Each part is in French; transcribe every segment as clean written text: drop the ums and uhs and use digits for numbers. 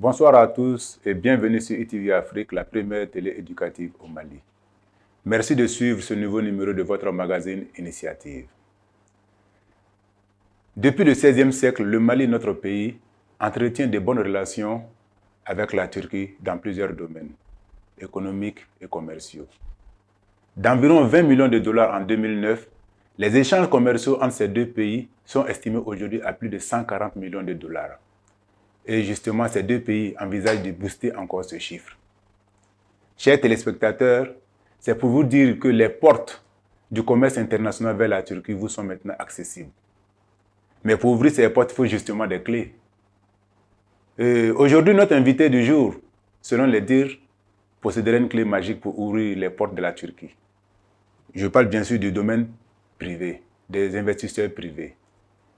Bonsoir à tous et bienvenue sur ITV Afrique, la première télé éducative au Mali. Merci de suivre ce nouveau numéro de votre magazine Initiative. Depuis le XVIe siècle, le Mali, notre pays, entretient de bonnes relations avec la Turquie dans plusieurs domaines, économiques et commerciaux. D'environ 20 millions de dollars en 2009, les échanges commerciaux entre ces deux pays sont estimés aujourd'hui à plus de 140 millions de dollars. Et justement, ces deux pays envisagent de booster encore ce chiffre. Chers téléspectateurs, c'est pour vous dire que les portes du commerce international vers la Turquie vous sont maintenant accessibles. Mais pour ouvrir ces portes, il faut justement des clés. Aujourd'hui, notre invité du jour, selon les dires, posséderait une clé magique pour ouvrir les portes de la Turquie. Je parle bien sûr du domaine privé, des investisseurs privés.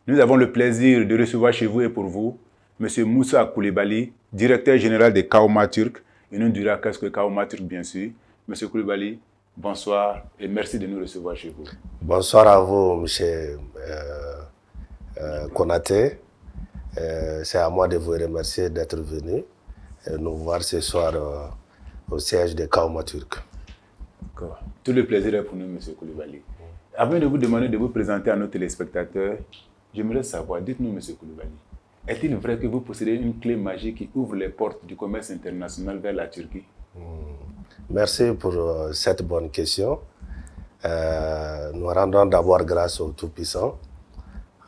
Nous avons le plaisir de recevoir chez vous et pour vous M. Moussa Koulibaly, directeur général de Kaoma Turk. Il nous dira qu'est-ce que Kaoma Turk, bien sûr. M. Koulibaly, bonsoir et merci de nous recevoir chez vous. Bonsoir à vous, M. Konaté. C'est à moi de vous remercier d'être venu nous voir ce soir au siège de Kaoma Turk. D'accord. Tout le plaisir est pour nous, M. Koulibaly. Avant de vous demander de vous présenter à nos téléspectateurs, j'aimerais savoir, dites-nous, M. Koulibaly, est-il vrai que vous possédez une clé magique qui ouvre les portes du commerce international vers la Turquie? Merci pour cette bonne question. Nous rendons d'abord grâce au Tout-Puissant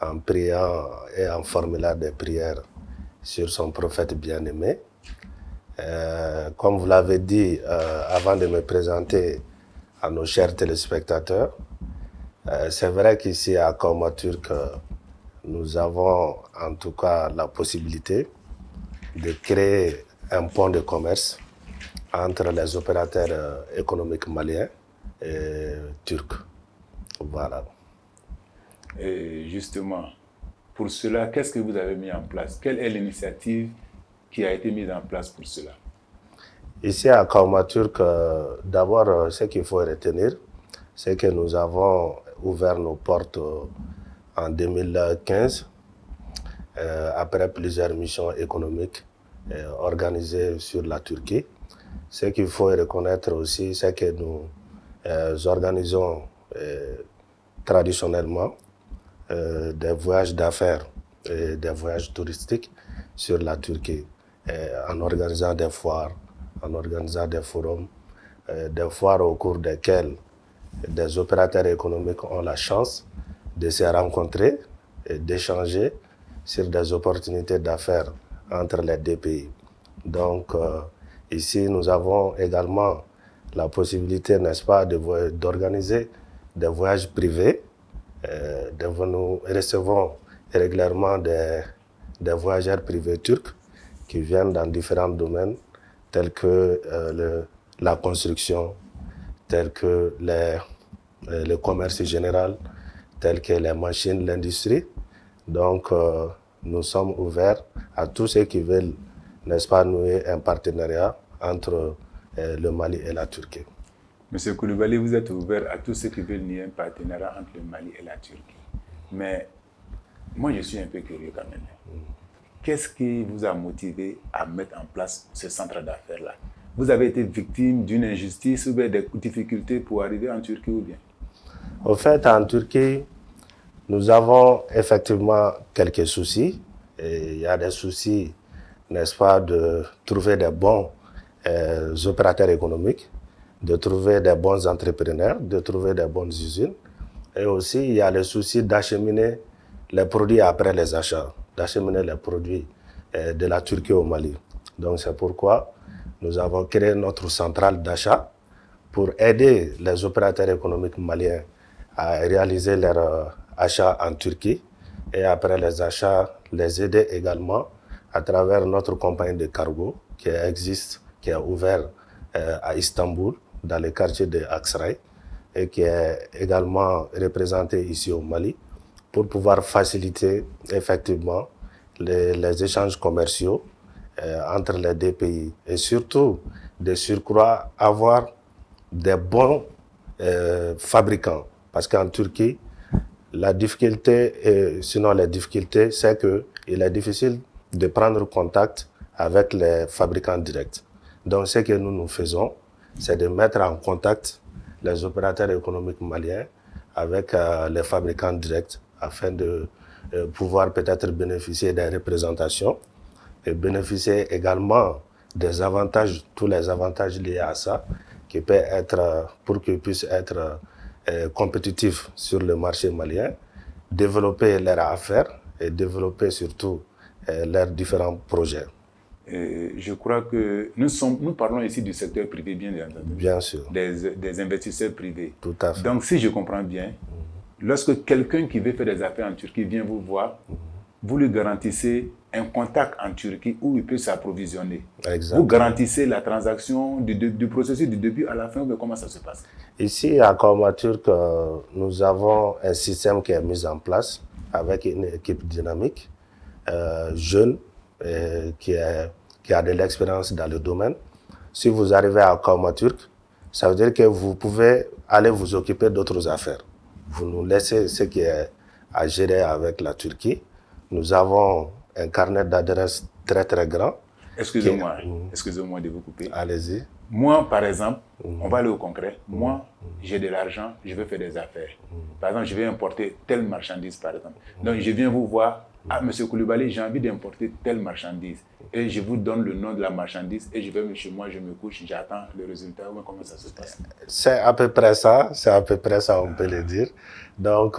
en priant et en formulant des prières sur son prophète bien-aimé. Comme vous l'avez dit, avant de me présenter à nos chers téléspectateurs, c'est vrai qu'ici à Kaoma Turk, nous avons en tout cas la possibilité de créer un pont de commerce entre les opérateurs économiques maliens et turcs. Voilà. Et justement, pour cela, qu'est-ce que vous avez mis en place? Quelle est l'initiative qui a été mise en place pour cela? Ici à Kaoma Turk, d'abord, ce qu'il faut retenir, c'est que nous avons ouvert nos portes en 2015, après plusieurs missions économiques organisées sur la Turquie. Ce qu'il faut reconnaître aussi, c'est que nous organisons traditionnellement des voyages d'affaires et des voyages touristiques sur la Turquie, en organisant des foires, en organisant des forums, des foires au cours desquelles des opérateurs économiques ont la chance de se rencontrer et d'échanger sur des opportunités d'affaires entre les deux pays. Donc, ici, nous avons également la possibilité, n'est-ce pas, d'organiser des voyages privés. Nous recevons régulièrement des voyageurs privés turcs qui viennent dans différents domaines tels que la construction, tels que le commerce général, tels que les machines, l'industrie. Donc, nous sommes ouverts à tous ceux qui veulent, n'est-ce pas, nouer un partenariat entre le Mali et la Turquie. Monsieur Koulibaly, vous êtes ouvert à tous ceux qui veulent nier un partenariat entre le Mali et la Turquie. Mais moi, je suis un peu curieux quand même. Qu'est-ce qui vous a motivé à mettre en place ce centre d'affaires-là? Vous avez été victime d'une injustice ou bien des difficultés pour arriver en Turquie ou bien? Au fait, en Turquie, nous avons effectivement quelques soucis. Et il y a des soucis, n'est-ce pas, de trouver des bons opérateurs économiques, de trouver des bons entrepreneurs, de trouver des bonnes usines. Et aussi, il y a le souci d'acheminer les produits après les achats, d'acheminer les produits de la Turquie au Mali. Donc, c'est pourquoi nous avons créé notre centrale d'achat pour aider les opérateurs économiques maliens à réaliser leurs achats en Turquie et après les achats, les aider également à travers notre compagnie de cargo qui existe, qui est ouverte à Istanbul, dans le quartier de Aksaray, et qui est également représentée ici au Mali pour pouvoir faciliter effectivement les échanges commerciaux entre les deux pays et surtout de surcroît avoir des bons fabricants. Parce qu'en Turquie, la difficulté, sinon les difficultés, c'est qu'il est difficile de prendre contact avec les fabricants directs. Donc, ce que nous faisons, c'est de mettre en contact les opérateurs économiques maliens avec les fabricants directs afin de pouvoir peut-être bénéficier des représentations et bénéficier également des avantages, tous les avantages liés à ça, qui peut être, pour qu'ils puissent être compétitifs sur le marché malien, développer leurs affaires et développer surtout leurs différents projets. Je crois que nous parlons ici du secteur privé, bien entendu. Bien sûr. Des investisseurs privés. Tout à fait. Donc, si je comprends bien, lorsque quelqu'un qui veut faire des affaires en Turquie vient vous voir, vous lui garantissez un contact en Turquie où il peut s'approvisionner. Vous garantissez la transaction du processus du début à la fin, ou comment ça se passe? Ici, à Kormaturk, nous avons un système qui est mis en place avec une équipe dynamique, jeune, qui a de l'expérience dans le domaine. Si vous arrivez à Kormaturk, ça veut dire que vous pouvez aller vous occuper d'autres affaires. Vous nous laissez ce qui est à gérer avec la Turquie. Nous avons un carnet d'adresses très très grand. Excusez-moi de vous couper. Allez-y. Moi, par exemple, on va aller au concret. Moi, j'ai de l'argent, je veux faire des affaires. Par exemple, je vais importer telle marchandise, par exemple. Donc, je viens vous voir. Ah, monsieur Koulibaly, j'ai envie d'importer telle marchandise. Et je vous donne le nom de la marchandise et je vais chez moi, je me couche, j'attends le résultat. Comment ça se passe? C'est à peu près ça, on peut le dire. Donc,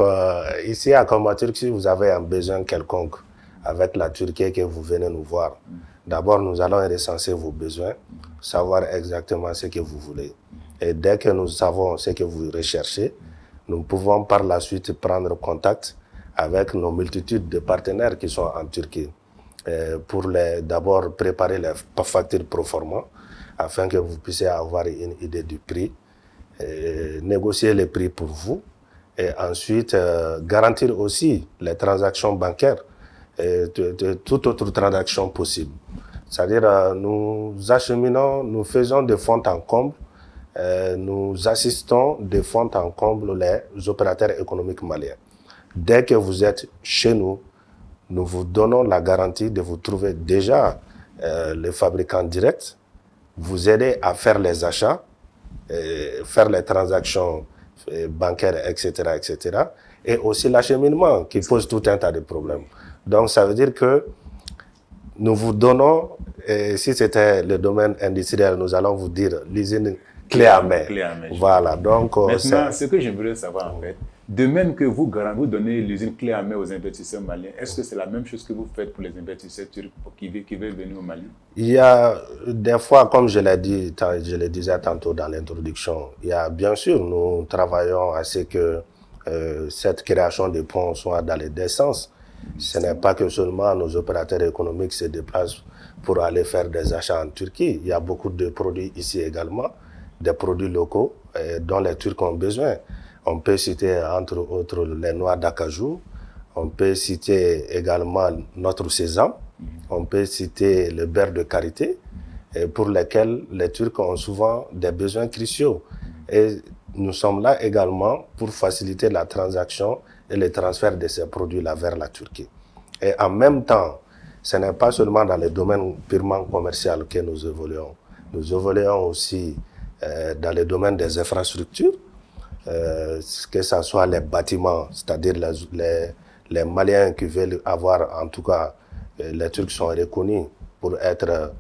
ici à Kormaturk, si vous avez un besoin quelconque avec la Turquie que vous venez nous voir, d'abord nous allons recenser vos besoins, savoir exactement ce que vous voulez. Et dès que nous savons ce que vous recherchez, nous pouvons par la suite prendre contact avec nos multitudes de partenaires qui sont en Turquie pour d'abord préparer les factures pro forma afin que vous puissiez avoir une idée du prix, négocier les prix pour vous et ensuite garantir aussi les transactions bancaires et toute autre transaction possible. C'est-à-dire nous acheminons, nous faisons de fond en comble, nous assistons de fond en comble les opérateurs économiques maliens. Dès que vous êtes chez nous, nous vous donnons la garantie de vous trouver déjà les fabricants directs, vous aider à faire les achats, faire les transactions bancaires, etc., etc., et aussi l'acheminement qui pose tout un tas de problèmes. Donc, ça veut dire que nous vous donnons, et si c'était le domaine industriel, nous allons vous dire l'usine clé à main. Voilà. Donc, maintenant, ce que j'aimerais savoir en fait, de même que vous donnez l'usine clé à main aux investisseurs maliens, est-ce que c'est la même chose que vous faites pour les investisseurs turcs qui veulent venir au Mali? Il y a des fois, comme je l'ai dit, je le disais tantôt dans l'introduction, il y a bien sûr, nous travaillons à ce que cette création de ponts soit dans les deux sens. Ce n'est pas que seulement nos opérateurs économiques se déplacent pour aller faire des achats en Turquie. Il y a beaucoup de produits ici également, des produits locaux dont les Turcs ont besoin. On peut citer entre autres les noix d'acajou, on peut citer également notre sésame, on peut citer le beurre de karité, pour lesquels les Turcs ont souvent des besoins cruciaux. Et nous sommes là également pour faciliter la transaction et le transfert de ces produits-là vers la Turquie. Et en même temps, ce n'est pas seulement dans le domaine purement commercial que nous évoluons. Nous évoluons aussi dans le domaine des infrastructures, que ce soit les bâtiments, c'est-à-dire les Maliens qui veulent avoir, en tout cas, les Turcs sont reconnus pour être,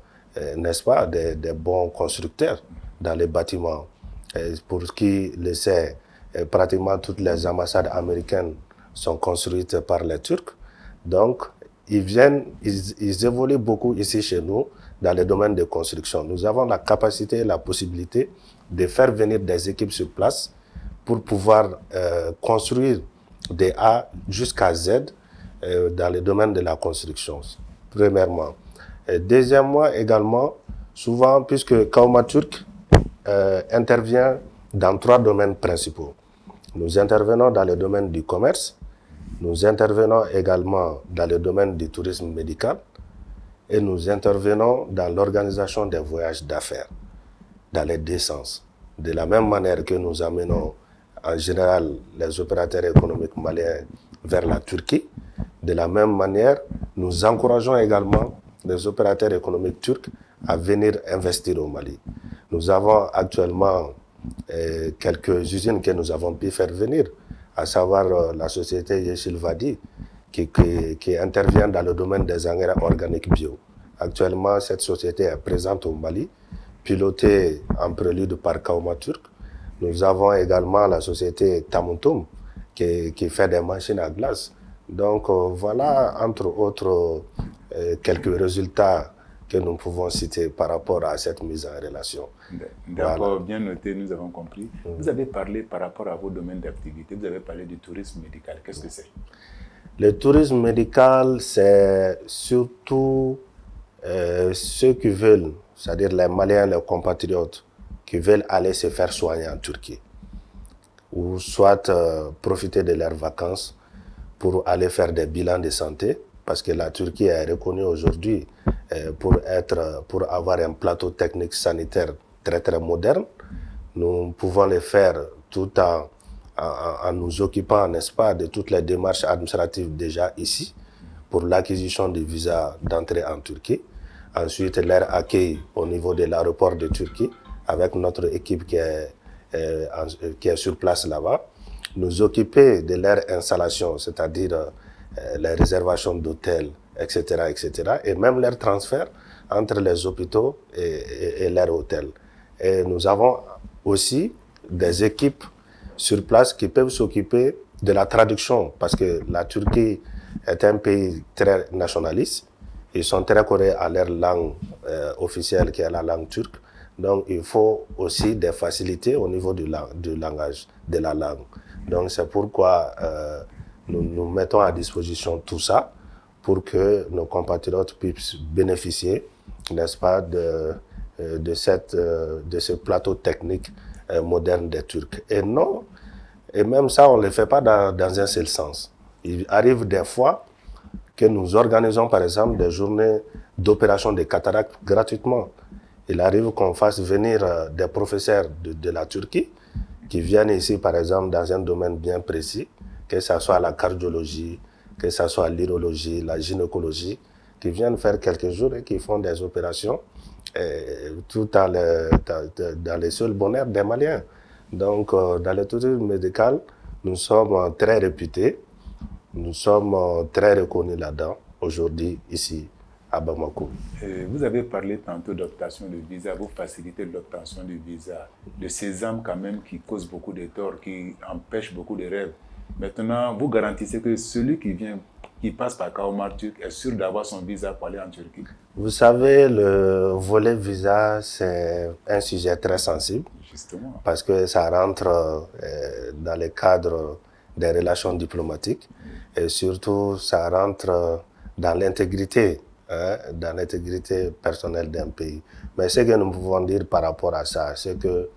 n'est-ce pas, des bons constructeurs dans les bâtiments. Et pour qui le sait, pratiquement toutes les ambassades américaines sont construites par les Turcs. Donc, ils évoluent beaucoup ici chez nous dans le domaine de construction. Nous avons la capacité et la possibilité de faire venir des équipes sur place pour pouvoir construire des A jusqu'à Z dans le domaine de la construction, premièrement. Et deuxièmement, également, souvent, puisque Kormaturk intervient dans 3 domaines principaux. Nous intervenons dans le domaine du commerce, nous intervenons également dans le domaine du tourisme médical et nous intervenons dans l'organisation des voyages d'affaires, dans les deux sens. De la même manière que nous amenons en général les opérateurs économiques maliens vers la Turquie, de la même manière, nous encourageons également des opérateurs économiques turcs à venir investir au Mali. Nous avons actuellement quelques usines que nous avons pu faire venir, à savoir la société Yeşil Vadi, qui intervient dans le domaine des engrais organiques bio. Actuellement, cette société est présente au Mali, pilotée en prélude par Kauma Turc. Nous avons également la société Tamuntum, qui fait des machines à glace. Donc voilà, entre autres, quelques résultats que nous pouvons citer par rapport à cette mise en relation. D'accord, voilà. Bien noté, nous avons compris. Vous avez parlé par rapport à vos domaines d'activité, vous avez parlé du tourisme médical. Qu'est-ce que c'est? Le tourisme médical, c'est surtout ceux qui veulent, c'est-à-dire les Maliens, les compatriotes, qui veulent aller se faire soigner en Turquie, ou soit profiter de leurs vacances pour aller faire des bilans de santé, parce que la Turquie est reconnue aujourd'hui pour avoir un plateau technique sanitaire très très moderne. Nous pouvons le faire tout en nous occupant, n'est-ce pas, de toutes les démarches administratives déjà ici, pour l'acquisition du visa d'entrée en Turquie. Ensuite, leur accueil au niveau de l'aéroport de Turquie, avec notre équipe qui est sur place là-bas. Nous occuper de leur installation, c'est-à-dire les réservations d'hôtels, etc., etc., et même leur transfert entre les hôpitaux et leurs hôtels. Et nous avons aussi des équipes sur place qui peuvent s'occuper de la traduction, parce que la Turquie est un pays très nationaliste. Ils sont très collés à leur langue officielle, qui est la langue turque. Donc, il faut aussi des facilités au niveau du langage, de la langue. Donc, c'est pourquoi nous mettons à disposition tout ça pour que nos compatriotes puissent bénéficier, n'est-ce pas, de ce plateau technique moderne des Turcs. Et non, et même ça, on ne le fait pas dans un seul sens. Il arrive des fois que nous organisons, par exemple, des journées d'opération de cataracte gratuitement. Il arrive qu'on fasse venir des professeurs de la Turquie qui viennent ici, par exemple, dans un domaine bien précis, que ce soit la cardiologie, que ce soit l'urologie, la gynécologie, qui viennent faire quelques jours et qui font des opérations tout dans le seul bonheur des Maliens. Donc, dans le tourisme médical, nous sommes très réputés, nous sommes très reconnus là-dedans, aujourd'hui, ici, à Bamako. Vous avez parlé tantôt d'obtention de visa, vous facilitez l'obtention du visa, le sésame quand même qui cause beaucoup de torts, qui empêche beaucoup de rêves. Maintenant, vous garantissez que celui qui passe par Kauma Turc est sûr d'avoir son visa pour aller en Turquie? Vous savez, le volet visa, c'est un sujet très sensible. Justement. Parce que ça rentre dans le cadre des relations diplomatiques et surtout ça rentre dans l'intégrité personnelle d'un pays. Mais ce que nous pouvons dire par rapport à ça, c'est que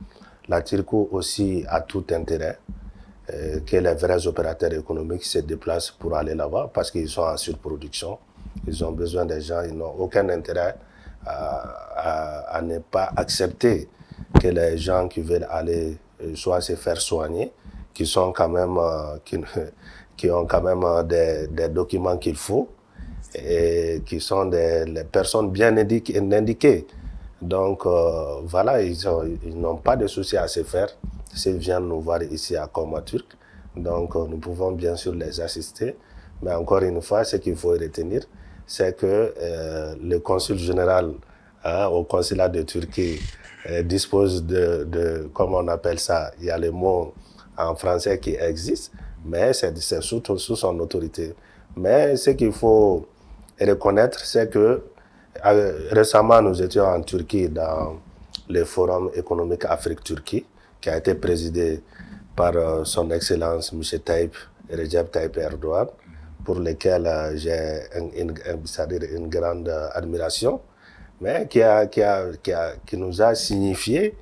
la Turquie aussi a tout intérêt que les vrais opérateurs économiques se déplacent pour aller là-bas parce qu'ils sont en surproduction. Ils ont besoin des gens, ils n'ont aucun intérêt à ne pas accepter que les gens qui veulent aller soit se faire soigner, qui sont quand même, qui ont quand même des documents qu'il faut et qui sont les personnes bien indiquées. Donc voilà, ils n'ont pas de souci à se faire s'ils viennent nous voir ici à Kauma Turc. Donc nous pouvons bien sûr les assister. Mais encore une fois, ce qu'il faut retenir, c'est que le consul général au consulat de Turquie dispose de, comment on appelle ça, il y a le mot en français qui existe, mais c'est sous son autorité. Mais ce qu'il faut reconnaître, c'est que récemment, nous étions en Turquie dans le Forum économique Afrique-Turquie, qui a été présidé par son Excellence M. Recep Tayyip Erdogan, pour lequel j'ai une grande admiration, mais qui nous a signifié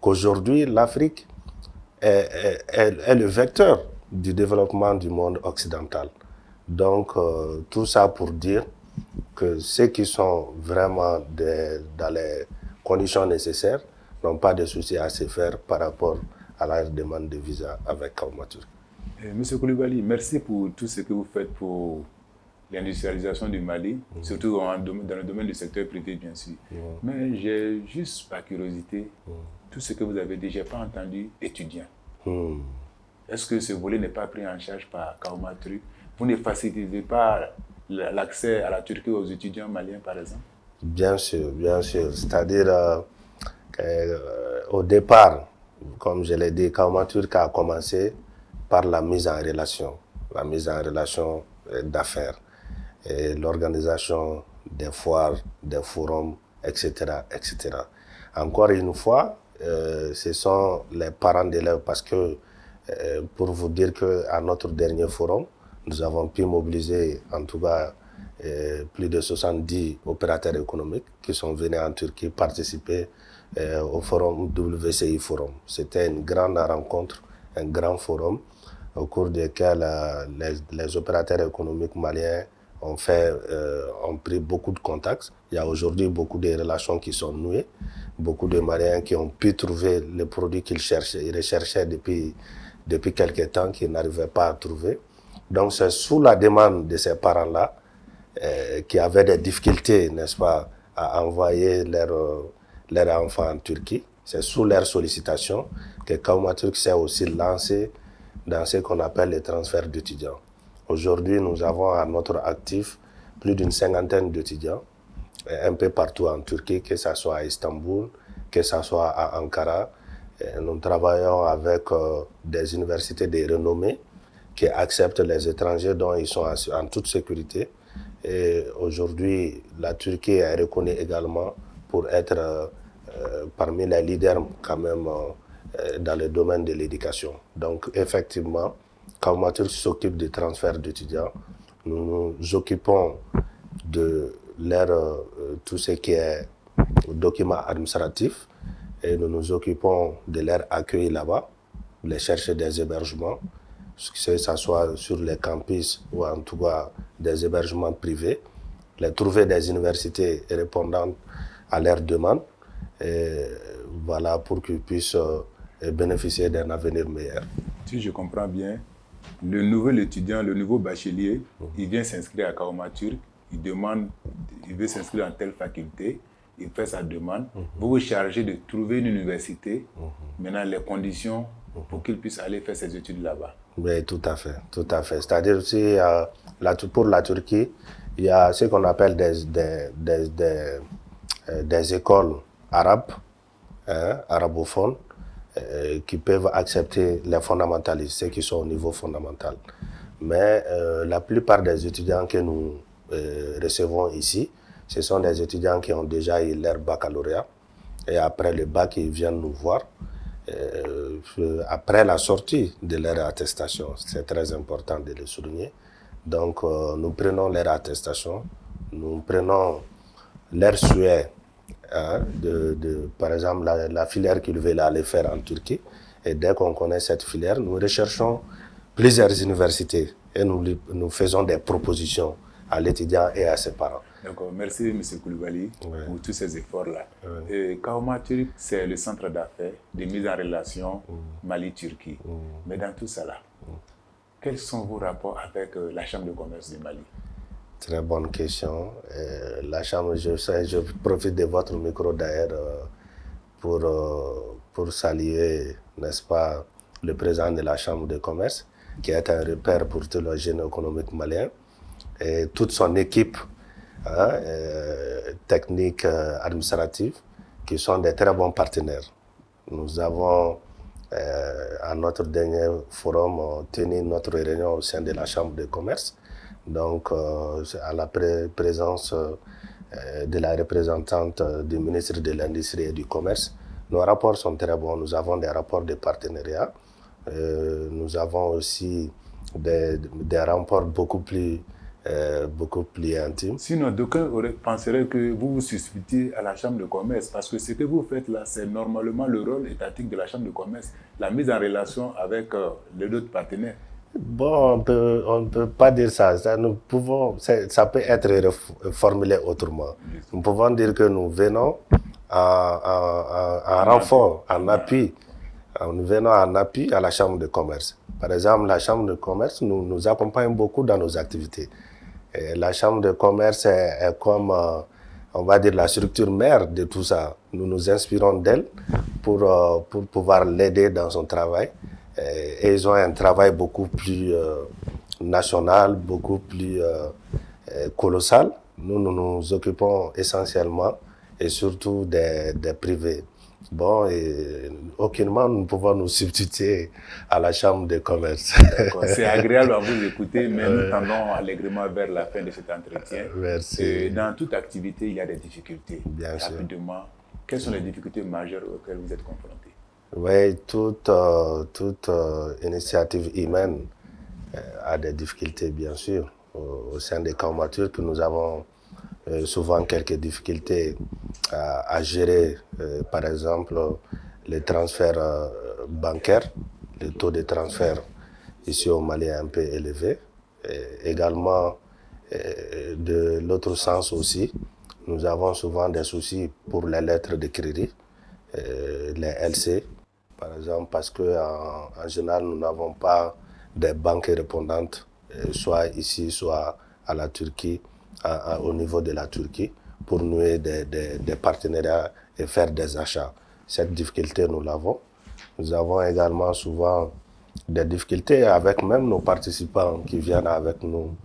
qu'aujourd'hui, l'Afrique est le vecteur du développement du monde occidental. Donc, tout ça pour dire que ceux qui sont vraiment dans les conditions nécessaires n'ont pas de souci à se faire par rapport à la demande de visa avec Kauma Turc. Monsieur Coulibaly, merci pour tout ce que vous faites pour l'industrialisation du Mali, surtout dans le domaine du secteur privé, bien sûr. Mais j'ai juste par curiosité, tout ce que vous avez dit, je n'ai pas entendu étudiant. Est-ce que ce volet n'est pas pris en charge par Kauma Turk? Vous ne facilitez pas l'accès à la Turquie aux étudiants maliens, par exemple? Bien sûr, bien sûr. C'est-à-dire, au départ, comme je l'ai dit, Kauma Turk a commencé par la mise en relation d'affaires, et l'organisation des foires, des forums, etc., etc. Encore une fois, ce sont les parents d'élèves parce que, pour vous dire qu'à notre dernier forum, nous avons pu mobiliser en tout cas plus de 70 opérateurs économiques qui sont venus en Turquie participer au forum WCI Forum. C'était une grande rencontre, un grand forum au cours duquel les opérateurs économiques maliens ont pris beaucoup de contacts. Il y a aujourd'hui beaucoup de relations qui sont nouées, beaucoup de Maliens qui ont pu trouver les produits qu'ils cherchaient, ils recherchaient depuis quelques temps, qu'ils n'arrivaient pas à trouver. Donc c'est sous la demande de ces parents-là qui avaient des difficultés, n'est-ce pas, à envoyer leurs enfants en Turquie. C'est sous leur sollicitation que Kauma Turk s'est aussi lancé dans ce qu'on appelle les transferts d'étudiants. Aujourd'hui, nous avons à notre actif plus d'une 50aine d'étudiants, un peu partout en Turquie, que ce soit à Istanbul, que ce soit à Ankara. Et nous travaillons avec des universités de renommée qui acceptent les étrangers dont ils sont en toute sécurité. Et aujourd'hui, la Turquie est reconnue également pour être parmi les leaders quand même dans le domaine de l'éducation. Donc effectivement, Kauma Turk s'occupe des transferts d'étudiants. Nous nous occupons de tout ce qui est documents administratifs et nous nous occupons de leur accueil là-bas, les chercher des hébergements, que ce soit sur les campus ou en tout cas des hébergements privés, les trouver des universités répondant à leurs demandes, et voilà, pour qu'ils puissent bénéficier d'un avenir meilleur. Si je comprends bien, le nouvel étudiant, le nouveau bachelier, il vient s'inscrire à Kauma Turk, il veut s'inscrire en telle faculté, il fait sa demande, vous vous chargez de trouver une université, maintenant les conditions pour qu'il puisse aller faire ses études là-bas. Oui, tout à fait, tout à fait. C'est-à-dire aussi, pour la Turquie, il y a ce qu'on appelle des écoles arabes, arabophones, qui peuvent accepter les fondamentalistes, ceux qui sont au niveau fondamental. Mais la plupart des étudiants que nous recevons ici, ce sont des étudiants qui ont déjà eu leur baccalauréat. Et après le bac, ils viennent nous voir. Après la sortie de leur attestation, c'est très important de le souligner. Donc nous prenons leur attestation, nous prenons leur souhait, par exemple la filière qu'ils veulent aller faire en Turquie. Et dès qu'on connaît cette filière, nous recherchons plusieurs universités et nous faisons des propositions à l'étudiant et à ses parents. D'accord, merci M. Koulibaly pour tous ces efforts-là. Kauma Turk, c'est le centre d'affaires de mise en relation Mali-Turquie. Mais dans tout ça, quels sont vos rapports avec la Chambre de commerce du Mali? Très bonne question. La Chambre, je profite de votre micro d'ailleurs pour saluer, n'est-ce pas, le président de la Chambre de commerce, qui est un repère pour tout le génie économique malien, et toute son équipe technique, administrative, qui sont des très bons partenaires. Nous avons, à notre dernier forum, tenu notre réunion au sein de la Chambre de commerce, donc à la présence de la représentante du ministre de l'Industrie et du Commerce. Nos rapports sont très bons, nous avons des rapports de partenariat, nous avons aussi des rapports beaucoup plus intime. Sinon, d'aucuns penseraient que vous vous substituez à la Chambre de commerce, parce que ce que vous faites là, c'est normalement le rôle étatique de la Chambre de commerce, la mise en relation avec les autres partenaires. Bon, on ne peut pas dire ça. Ça peut être formulé autrement. Nous pouvons dire que nous venons en renfort, en appui. Nous venons en appui à la Chambre de commerce. Par exemple, la Chambre de commerce nous accompagne beaucoup dans nos activités. Et la chambre de commerce est comme, on va dire, la structure mère de tout ça. Nous nous inspirons d'elle pour pouvoir l'aider dans son travail. Et ils ont un travail beaucoup plus national, beaucoup plus colossal. Nous nous occupons essentiellement et surtout des privés. Bon, et aucunement nous pouvons nous substituer à la chambre de commerce. C'est agréable à vous écouter, mais nous tendons allègrement vers la fin de cet entretien. Merci. Dans toute activité, il y a des difficultés. Bien sûr. Rapidement, quelles sont les difficultés majeures auxquelles vous êtes confrontés? Oui, toute initiative humaine a des difficultés, bien sûr. Au sein des Kaumaturk, que nous avons souvent quelques difficultés à gérer, par exemple, les transferts bancaires. Le taux de transfert ici au Mali est un peu élevé. Et également, de l'autre sens aussi, nous avons souvent des soucis pour les lettres de crédit, les LC, par exemple, parce qu'en général, nous n'avons pas des banques répondantes, soit ici, soit à la Turquie, au niveau de la Turquie, pour nouer des partenariats et faire des achats. Cette difficulté, nous l'avons. Nous avons également souvent des difficultés avec même nos participants qui viennent avec nous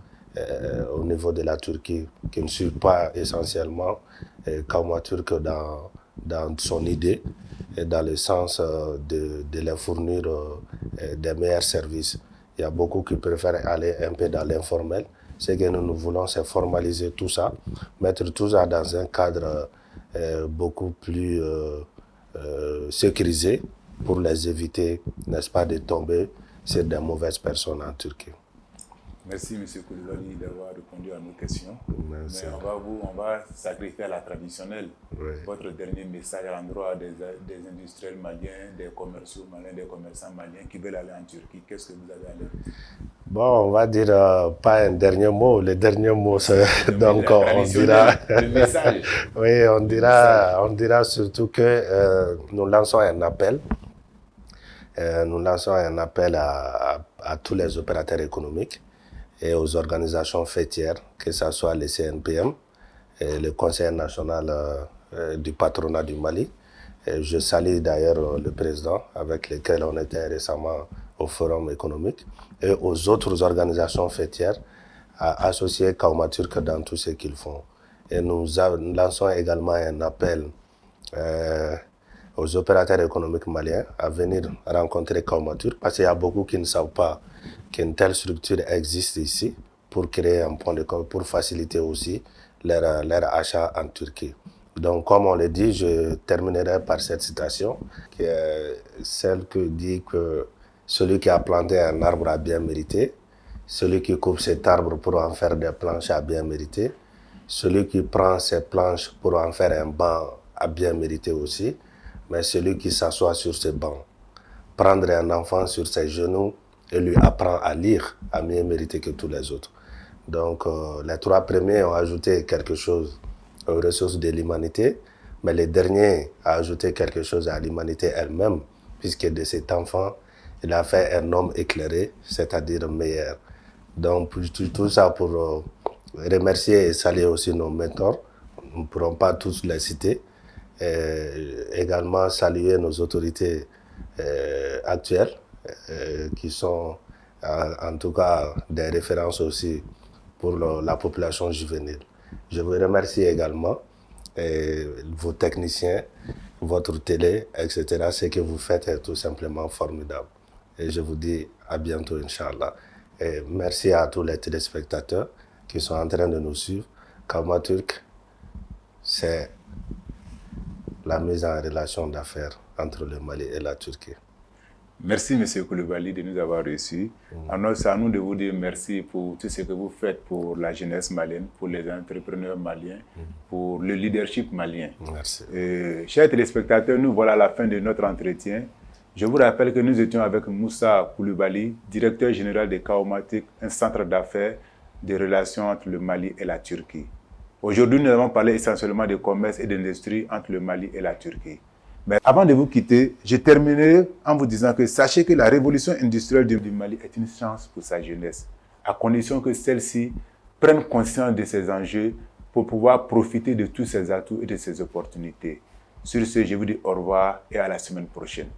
au niveau de la Turquie, qui ne suivent pas essentiellement Kaumaturk dans son idée et dans le sens de leur fournir des meilleurs services. Il y a beaucoup qui préfèrent aller un peu dans l'informel. Ce que nous voulons, c'est formaliser tout ça, mettre tout ça dans un cadre beaucoup plus sécurisé pour les éviter, n'est-ce pas, de tomber sur des mauvaises personnes en Turquie. Merci, M. Koulibaly, d'avoir répondu à nos questions. Merci. Mais on va sacrifier à la traditionnelle. Oui. Votre dernier message à l'endroit des industriels maliens, des commerciaux maliens, des commerçants maliens qui veulent aller en Turquie, qu'est-ce que vous avez à leur dire? Bon, on va dire pas un dernier mot. Le dernier mot, c'est donc on dira. Le message. Oui, on dira surtout que nous lançons un appel. Nous lançons un appel à tous les opérateurs économiques et aux organisations fêtières, que ce soit le CNPM et le Conseil national du patronat du Mali. Et je salue d'ailleurs le président avec lequel on était récemment au Forum économique et aux autres organisations fêtières à associer Kaumaturk dans tout ce qu'ils font. Et nous lançons également un appel aux opérateurs économiques maliens à venir rencontrer Kaumaturk parce qu'il y a beaucoup qui ne savent pas qu'une telle structure existe ici pour créer un point de contact, pour faciliter aussi leur achat en Turquie. Donc, comme on le dit, je terminerai par cette citation, qui est celle qui dit que celui qui a planté un arbre a bien mérité, celui qui coupe cet arbre pour en faire des planches a bien mérité, celui qui prend ces planches pour en faire un banc a bien mérité aussi, mais celui qui s'assoit sur ce banc, prendre un enfant sur ses genoux et lui apprendre à lire a mieux mérité que tous les autres. Donc, les trois premiers ont ajouté quelque chose aux ressources de l'humanité, mais le dernier a ajouté quelque chose à l'humanité elle-même, puisque de cet enfant, il a fait un homme éclairé, c'est-à-dire meilleur. Donc, tout ça pour remercier et saluer aussi nos mentors. Nous ne pourrons pas tous les citer. Et également saluer nos autorités actuelles, qui sont en tout cas des références aussi pour la population juvénile. Je vous remercie également vos techniciens, votre télé, etc. Ce que vous faites est tout simplement formidable. Et je vous dis à bientôt, Inch'Allah. Et merci à tous les téléspectateurs qui sont en train de nous suivre. Kaumaturk, c'est la mise en relation d'affaires entre le Mali et la Turquie. Merci, M. Koulibaly, de nous avoir reçus. Alors, c'est à nous de vous dire merci pour tout ce que vous faites pour la jeunesse malienne, pour les entrepreneurs maliens, pour le leadership malien. Merci. Chers téléspectateurs, nous voilà à la fin de notre entretien. Je vous rappelle que nous étions avec Moussa Koulibaly, directeur général de Kaumaturk, un centre d'affaires de relations entre le Mali et la Turquie. Aujourd'hui, nous avons parlé essentiellement de commerce et d'industrie entre le Mali et la Turquie. Mais avant de vous quitter, je terminerai en vous disant que sachez que la révolution industrielle du Mali est une chance pour sa jeunesse, à condition que celle-ci prennent conscience de ces enjeux pour pouvoir profiter de tous ces atouts et de ces opportunités. Sur ce, je vous dis au revoir et à la semaine prochaine.